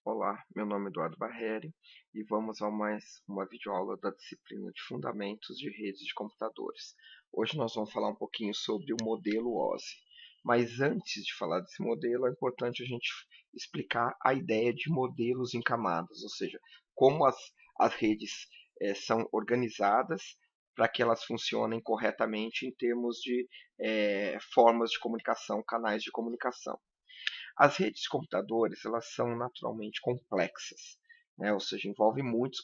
Olá, meu nome é Eduardo Barreri e vamos a mais uma videoaula da disciplina de Fundamentos de Redes de Computadores. Hoje nós vamos falar um pouquinho sobre o modelo OSI, mas antes de falar desse modelo é importante a gente explicar a ideia de modelos em camadas, ou seja, como as redes são organizadas para que elas funcionem corretamente em termos de formas de comunicação, canais de comunicação. As redes de computadores elas são naturalmente complexas, né? Ou seja, envolvem muitos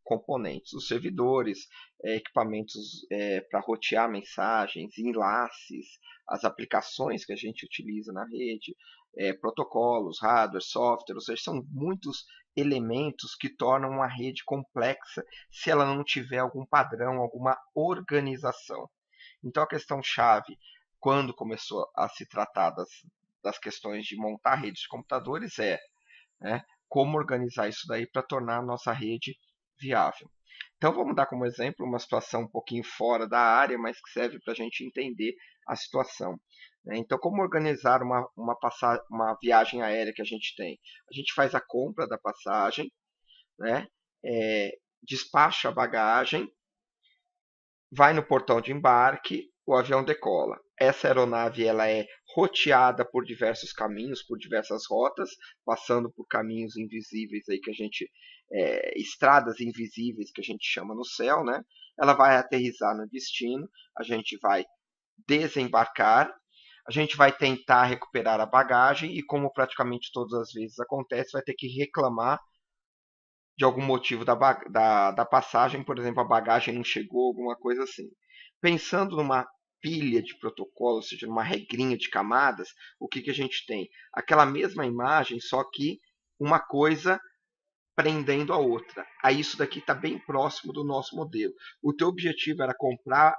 componentes, os servidores, equipamentos para rotear mensagens, enlaces, as aplicações que a gente utiliza na rede, protocolos, hardware, software, ou seja, são muitos elementos que tornam uma rede complexa se ela não tiver algum padrão, alguma organização. Então a questão chave, quando começou a se tratar das questões de montar redes de computadores né, como organizar isso daí para tornar a nossa rede viável. Então vamos dar como exemplo uma situação um pouquinho fora da área, mas que serve para a gente entender a situação. Né? Então, como organizar uma viagem aérea que a gente tem? A gente faz a compra da passagem, né? Despacha a bagagem, vai no portão de embarque, o avião decola. Essa aeronave ela é roteada por diversos caminhos, por diversas rotas, passando por caminhos invisíveis aí que a gente estradas invisíveis que a gente chama no céu, né? Ela vai aterrissar no destino, a gente vai desembarcar, a gente vai tentar recuperar a bagagem e, como praticamente todas as vezes acontece, vai ter que reclamar de algum motivo da passagem, por exemplo, a bagagem não chegou, alguma coisa assim. Pensando numa pilha de protocolos, ou seja, numa regrinha de camadas, o que a gente tem? Aquela mesma imagem, só que uma coisa prendendo a outra. Aí isso daqui está bem próximo do nosso modelo. O teu objetivo era comprar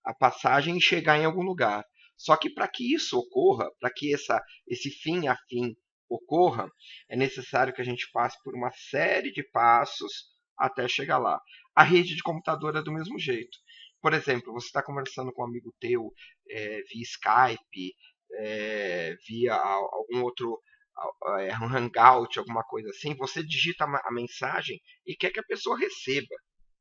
a passagem e chegar em algum lugar. Só que para que isso ocorra, para que esse fim a fim ocorra, é necessário que a gente passe por uma série de passos até chegar lá. A rede de computador é do mesmo jeito. Por exemplo, você está conversando com um amigo teu via Skype, via algum outro um Hangout, alguma coisa assim, você digita a mensagem e quer que a pessoa receba.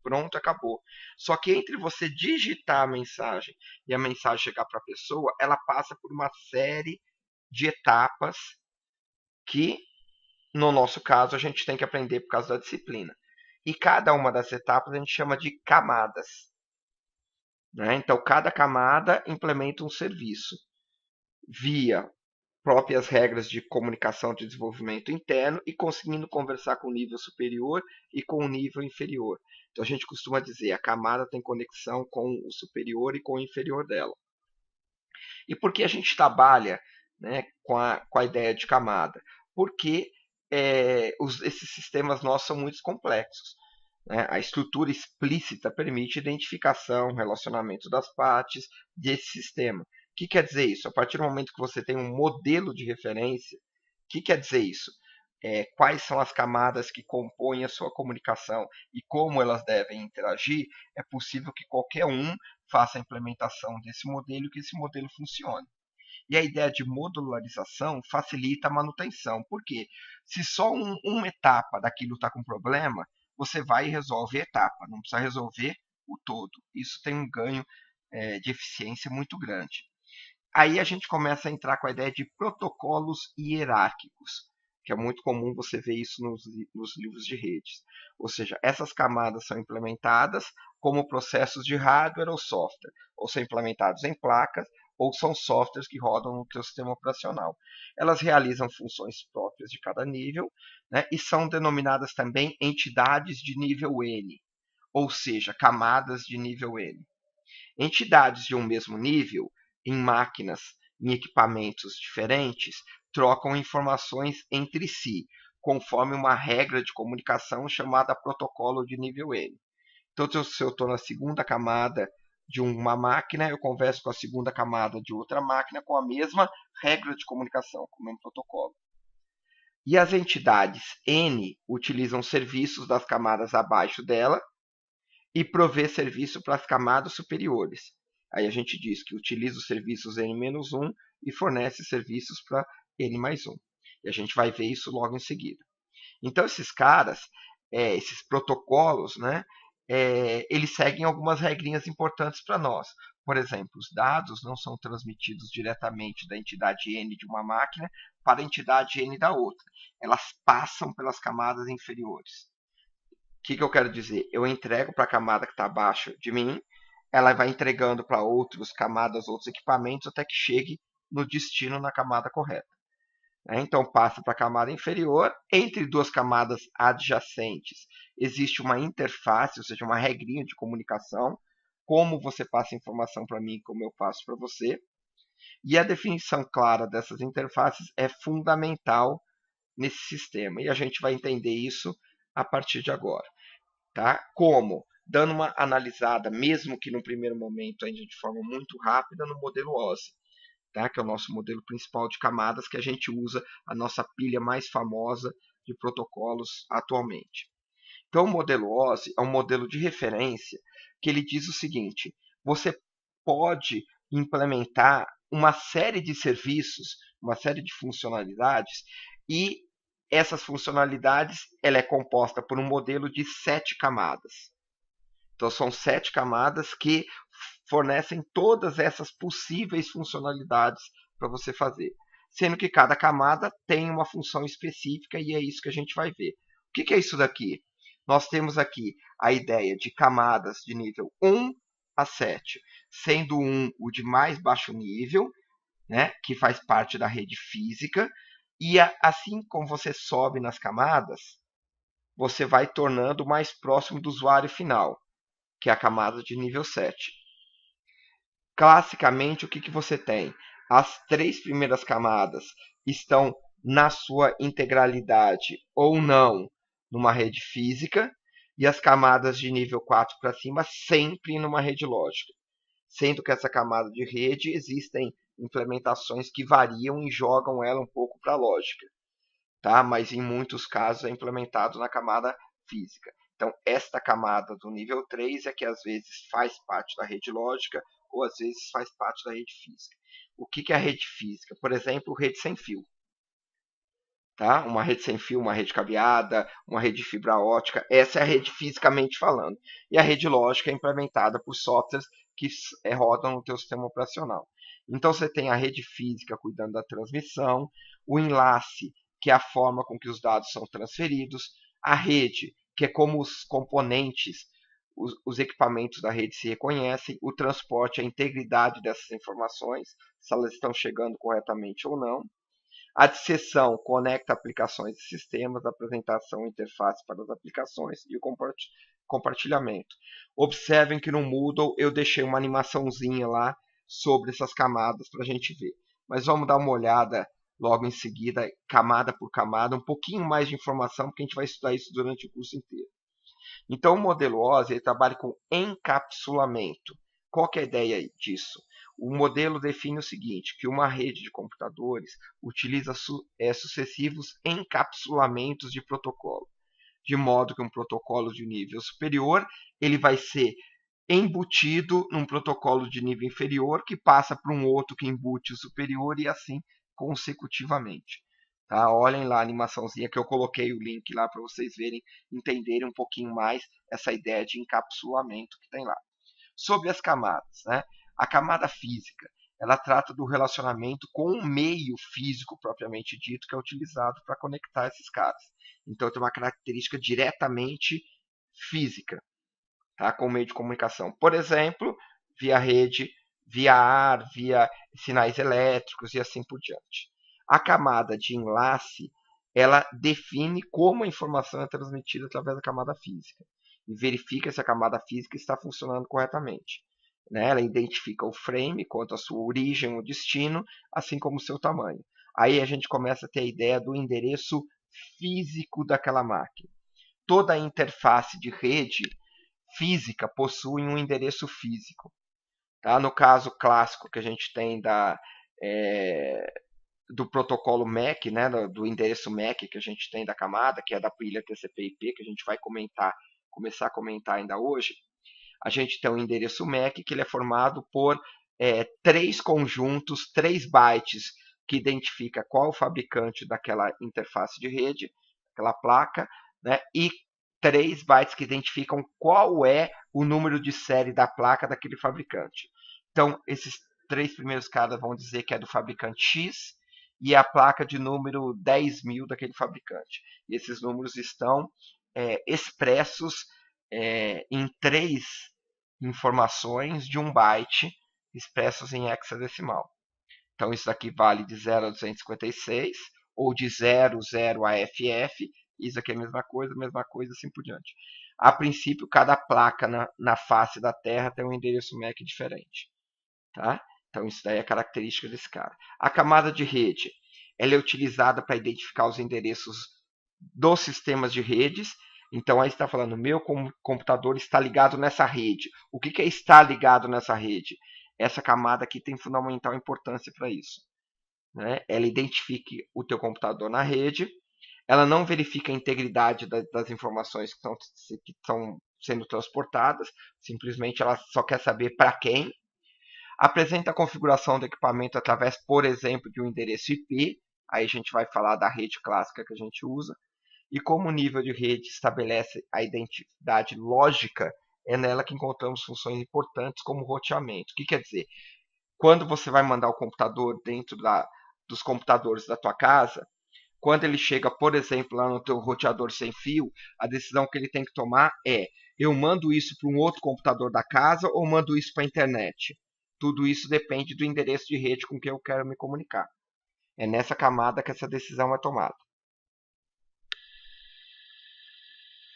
Pronto, acabou. Só que entre você digitar a mensagem e a mensagem chegar para a pessoa, ela passa por uma série de etapas que, no nosso caso, a gente tem que aprender por causa da disciplina. E cada uma das etapas a gente chama de camadas. Né? Então, cada camada implementa um serviço via próprias regras de comunicação de desenvolvimento interno e conseguindo conversar com o nível superior e com o nível inferior. Então a gente costuma dizer a camada tem conexão com o superior e com o inferior dela. E por que a gente trabalha, né, com a ideia de camada? Porque esses sistemas nossos são muito complexos. Né? A estrutura explícita permite identificação, relacionamento das partes desse sistema. O que quer dizer isso? A partir do momento que você tem um modelo de referência, o que quer dizer isso? Quais são as camadas que compõem a sua comunicação e como elas devem interagir, é possível que qualquer um faça a implementação desse modelo e que esse modelo funcione. E a ideia de modularização facilita a manutenção. Por quê? Se só uma etapa daquilo está com problema, você vai e resolve a etapa, não precisa resolver o todo. Isso tem um ganho de eficiência muito grande. Aí a gente começa a entrar com a ideia de protocolos hierárquicos, que é muito comum você ver isso nos livros de redes. Ou seja, essas camadas são implementadas como processos de hardware ou software, ou são implementados em placas, ou são softwares que rodam no seu sistema operacional. Elas realizam funções próprias de cada nível, né, e são denominadas também entidades de nível N, ou seja, camadas de nível N. Entidades de um mesmo nível, em máquinas, em equipamentos diferentes, trocam informações entre si, conforme uma regra de comunicação chamada protocolo de nível N. Então, se eu estou na segunda camada de uma máquina, eu converso com a segunda camada de outra máquina com a mesma regra de comunicação, com o mesmo protocolo. E as entidades N utilizam serviços das camadas abaixo dela e provê serviço para as camadas superiores. Aí a gente diz que utiliza os serviços N-1 e fornece serviços para N mais 1. E a gente vai ver isso logo em seguida. Então, esses caras, esses protocolos, né, eles seguem algumas regrinhas importantes para nós. Por exemplo, os dados não são transmitidos diretamente da entidade N de uma máquina para a entidade N da outra. Elas passam pelas camadas inferiores. O que eu quero dizer? Eu entrego para a camada que está abaixo de mim, ela vai entregando para outras camadas, outros equipamentos, até que chegue no destino na camada correta. Então, passa para a camada inferior. Entre duas camadas adjacentes, existe uma interface, ou seja, uma regrinha de comunicação, como você passa informação para mim, como eu passo para você. E a definição clara dessas interfaces é fundamental nesse sistema. E a gente vai entender isso a partir de agora. Tá? Como? Dando uma analisada, mesmo que no primeiro momento, ainda de forma muito rápida, no modelo OSI. Tá? Que é o nosso modelo principal de camadas, que a gente usa a nossa pilha mais famosa de protocolos atualmente. Então, o modelo OSI é um modelo de referência que ele diz o seguinte: você pode implementar uma série de serviços, uma série de funcionalidades, e essas funcionalidades ela é composta por um modelo de 7 camadas. Então, são 7 camadas que fornecem todas essas possíveis funcionalidades para você fazer. Sendo que cada camada tem uma função específica e é isso que a gente vai ver. O que é isso daqui? Nós temos aqui a ideia de camadas de nível 1 a 7, sendo 1 o de mais baixo nível, né, que faz parte da rede física, e assim como você sobe nas camadas, você vai tornando mais próximo do usuário final, que é a camada de nível 7. Classicamente, o que você tem? As 3 primeiras camadas estão na sua integralidade ou não numa rede física, e as camadas de nível 4 para cima sempre numa rede lógica. Sendo que essa camada de rede existem implementações que variam e jogam ela um pouco para a lógica, tá? Mas em muitos casos é implementado na camada física. Então, esta camada do nível 3 é que às vezes faz parte da rede lógica ou às vezes faz parte da rede física. O que é a rede física? Por exemplo, rede sem fio. Tá? Uma rede sem fio, uma rede cabeada, uma rede de fibra ótica, essa é a rede fisicamente falando. E a rede lógica é implementada por softwares que rodam no teu sistema operacional. Então você tem a rede física cuidando da transmissão, o enlace, que é a forma com que os dados são transferidos, a rede, que é como os componentes, os equipamentos da rede se reconhecem, o transporte, a integridade dessas informações, se elas estão chegando corretamente ou não. A disseção conecta aplicações e sistemas, a apresentação e interface para as aplicações e o compartilhamento. Observem que no Moodle eu deixei uma animaçãozinha lá sobre essas camadas para a gente ver. Mas vamos dar uma olhada logo em seguida, camada por camada, um pouquinho mais de informação, porque a gente vai estudar isso durante o curso inteiro. Então, o modelo OSI ele trabalha com encapsulamento. Qual que é a ideia disso? O modelo define o seguinte, que uma rede de computadores utiliza sucessivos encapsulamentos de protocolo, de modo que um protocolo de nível superior ele vai ser embutido num protocolo de nível inferior, que passa para um outro que embute o superior e assim consecutivamente. Tá? Olhem lá a animaçãozinha que eu coloquei o link lá para vocês verem, entenderem um pouquinho mais essa ideia de encapsulamento que tem lá. Sobre as camadas, né? A camada física, ela trata do relacionamento com o meio físico propriamente dito que é utilizado para conectar esses caras. Então tem uma característica diretamente física, tá? Com o meio de comunicação. Por exemplo, via rede, via ar, via sinais elétricos e assim por diante. A camada de enlace, ela define como a informação é transmitida através da camada física e verifica se a camada física está funcionando corretamente. Né? Ela identifica o frame quanto à sua origem ou destino, assim como o seu tamanho. Aí a gente começa a ter a ideia do endereço físico daquela máquina. Toda a interface de rede física possui um endereço físico. Tá? No caso clássico que a gente tem do protocolo MAC, né, do endereço MAC que a gente tem da camada, que é da pilha TCP/IP, que a gente vai começar a comentar ainda hoje, a gente tem um endereço MAC que ele é formado por 3 conjuntos, 3 bytes que identifica qual é o fabricante daquela interface de rede, aquela placa, né? E 3 bytes que identificam qual é o número de série da placa daquele fabricante. Então, esses 3 primeiros caras vão dizer que é do fabricante X e a placa de número 10.000 daquele fabricante. E esses números estão expressos em 3 informações de 1 byte expressos em hexadecimal. Então, isso daqui vale de 0 a 256, ou de 00 a FF, isso aqui é a mesma coisa, assim por diante. A princípio, cada placa na face da Terra tem um endereço MAC diferente. Tá? Então, isso daí é a característica desse cara. A camada de rede, ela é utilizada para identificar os endereços dos sistemas de redes. Então, aí está falando, meu computador está ligado nessa rede. O que é estar ligado nessa rede? Essa camada aqui tem fundamental importância para isso. Né? Ela identifica o teu computador na rede, ela não verifica a integridade das informações que estão sendo transportadas, simplesmente ela só quer saber para quem. Apresenta a configuração do equipamento através, por exemplo, de um endereço IP, aí a gente vai falar da rede clássica que a gente usa, e como o nível de rede estabelece a identidade lógica, é nela que encontramos funções importantes como roteamento. O que quer dizer? Quando você vai mandar o computador dentro dos computadores da tua casa, quando ele chega, por exemplo, lá no teu roteador sem fio, a decisão que ele tem que tomar é: eu mando isso para um outro computador da casa ou mando isso para a internet? Tudo isso depende do endereço de rede com que eu quero me comunicar. É nessa camada que essa decisão é tomada.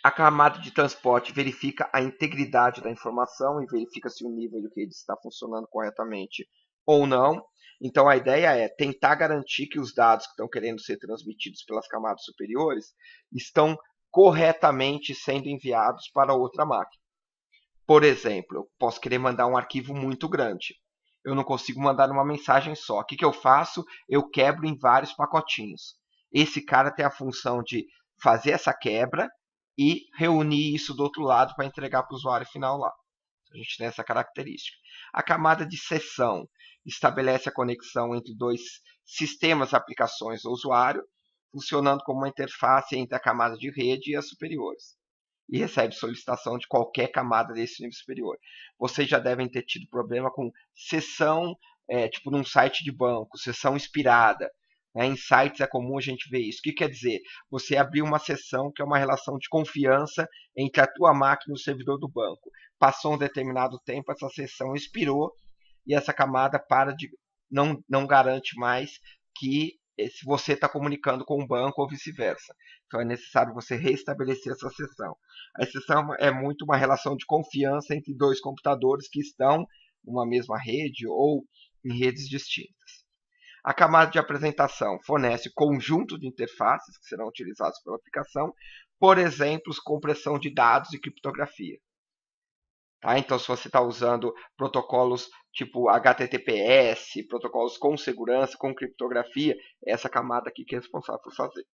A camada de transporte verifica a integridade da informação e verifica se o nível de rede está funcionando corretamente ou não. Então, a ideia é tentar garantir que os dados que estão querendo ser transmitidos pelas camadas superiores estão corretamente sendo enviados para outra máquina. Por exemplo, eu posso querer mandar um arquivo muito grande. Eu não consigo mandar numa mensagem só. O que eu faço? Eu quebro em vários pacotinhos. Esse cara tem a função de fazer essa quebra e reunir isso do outro lado para entregar para o usuário final lá. A gente tem essa característica. A camada de sessão estabelece a conexão entre 2 sistemas, aplicações ou usuário, funcionando como uma interface entre a camada de rede e as superiores. E recebe solicitação de qualquer camada desse nível superior. Vocês já devem ter tido problema com sessão, tipo num site de banco, sessão expirada. Em sites é comum a gente ver isso. O que quer dizer? Você abrir uma sessão que é uma relação de confiança entre a tua máquina e o servidor do banco. Passou um determinado tempo, essa sessão expirou e essa camada não garante mais que se você está comunicando com o banco ou vice-versa. Então é necessário você restabelecer essa sessão. A sessão é muito uma relação de confiança entre 2 computadores que estão numa mesma rede ou em redes distintas. A camada de apresentação fornece conjunto de interfaces que serão utilizadas pela aplicação, por exemplo, compressão de dados e criptografia. Tá? Então, se você está usando protocolos tipo HTTPS, protocolos com segurança, com criptografia, é essa camada aqui que é responsável por fazer.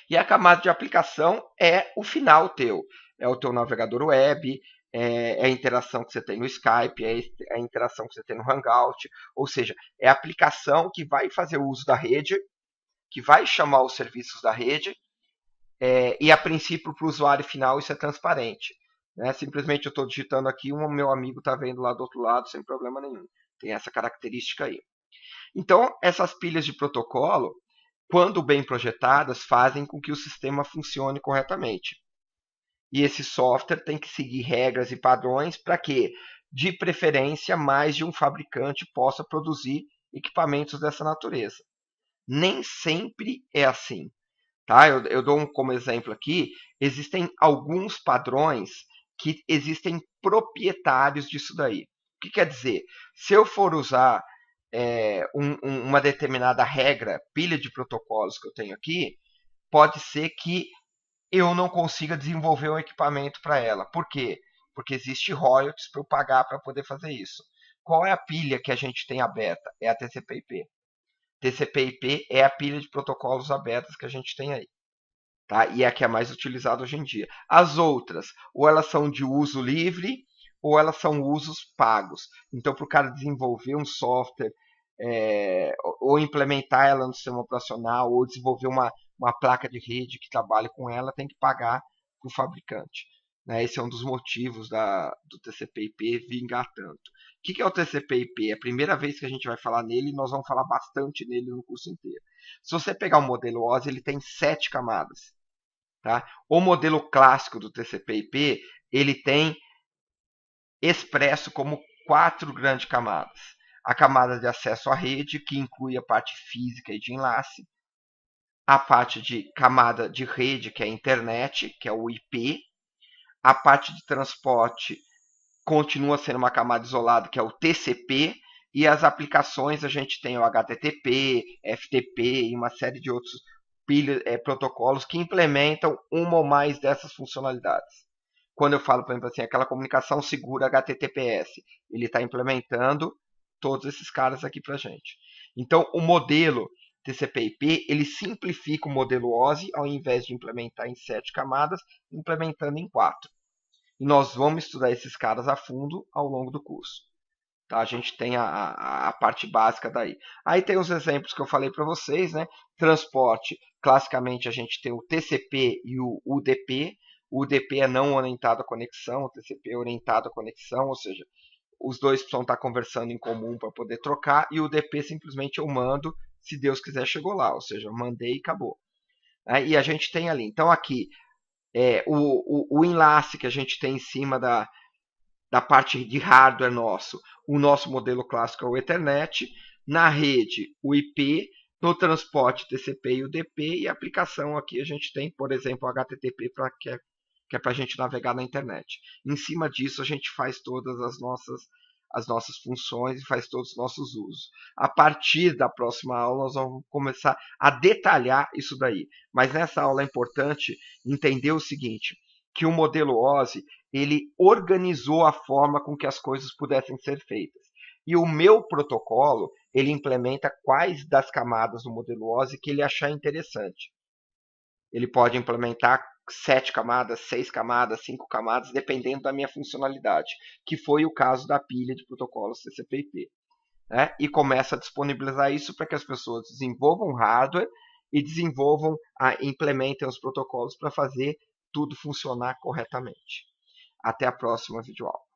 E a camada de aplicação é o final teu. É o teu navegador web, é a interação que você tem no Skype, é a interação que você tem no Hangout. Ou seja, é a aplicação que vai fazer o uso da rede, que vai chamar os serviços da rede, e a princípio para o usuário final isso é transparente. Né? Simplesmente eu estou digitando aqui, o meu amigo está vendo lá do outro lado sem problema nenhum. Tem essa característica aí. Então, essas pilhas de protocolo, quando bem projetadas, fazem com que o sistema funcione corretamente. E esse software tem que seguir regras e padrões para que, de preferência, mais de um fabricante possa produzir equipamentos dessa natureza. Nem sempre é assim. Tá? Eu dou como exemplo aqui, existem alguns padrões que existem proprietários disso daí. O que quer dizer? Se eu for usar uma determinada regra, pilha de protocolos que eu tenho aqui, pode ser que eu não consiga desenvolver um equipamento para ela. Por quê? Porque existe royalties para eu pagar para poder fazer isso. Qual é a pilha que a gente tem aberta? É a TCP/IP. TCP/IP é a pilha de protocolos abertas que a gente tem aí. Tá? E é a que é mais utilizada hoje em dia. As outras, ou elas são de uso livre, ou elas são usos pagos. Então, para o cara desenvolver um software ou implementar ela no sistema operacional, ou desenvolver uma placa de rede que trabalhe com ela, tem que pagar para o fabricante. Né? Esse é um dos motivos do TCP/IP vingar tanto. O que é o TCP/IP? É a primeira vez que a gente vai falar nele e nós vamos falar bastante nele no curso inteiro. Se você pegar o modelo OSI, ele tem 7 camadas. Tá? O modelo clássico do TCP/IP, ele tem expresso como 4 grandes camadas. A camada de acesso à rede, que inclui a parte física e de enlace, a parte de camada de rede, que é a internet, que é o IP, a parte de transporte continua sendo uma camada isolada, que é o TCP, e as aplicações a gente tem o HTTP, FTP e uma série de outros protocolos que implementam uma ou mais dessas funcionalidades. Quando eu falo, por exemplo, assim, aquela comunicação segura HTTPS, ele está implementando todos esses caras aqui para a gente. Então, o modelo TCP/IP, ele simplifica o modelo OSI, ao invés de implementar em 7 camadas, implementando em 4. E nós vamos estudar esses caras a fundo ao longo do curso. Tá? A gente tem a parte básica daí. Aí tem os exemplos que eu falei para vocês, né? Transporte, classicamente a gente tem o TCP e o UDP. O UDP é não orientado à conexão, o TCP é orientado à conexão, ou seja, os dois precisam estar conversando em comum para poder trocar, e o UDP simplesmente eu mando, se Deus quiser chegou lá, ou seja, eu mandei e acabou. E a gente tem ali, então aqui, o enlace que a gente tem em cima da parte de hardware nosso, o nosso modelo clássico é o Ethernet, na rede o IP, no transporte TCP e UDP, e a aplicação aqui a gente tem, por exemplo, o HTTP, que é para a gente navegar na internet. Em cima disso a gente faz todas as nossas funções e faz todos os nossos usos. A partir da próxima aula nós vamos começar a detalhar isso daí. Mas nessa aula é importante entender o seguinte, que o modelo OSI ele organizou a forma com que as coisas pudessem ser feitas. E o meu protocolo, ele implementa quais das camadas do modelo OSI que ele achar interessante. Ele pode implementar 7 camadas, 6 camadas, 5 camadas, dependendo da minha funcionalidade, que foi o caso da pilha de protocolos TCP/IP. Né? E começa a disponibilizar isso para que as pessoas desenvolvam hardware e implementem os protocolos para fazer tudo funcionar corretamente. Até a próxima videoaula.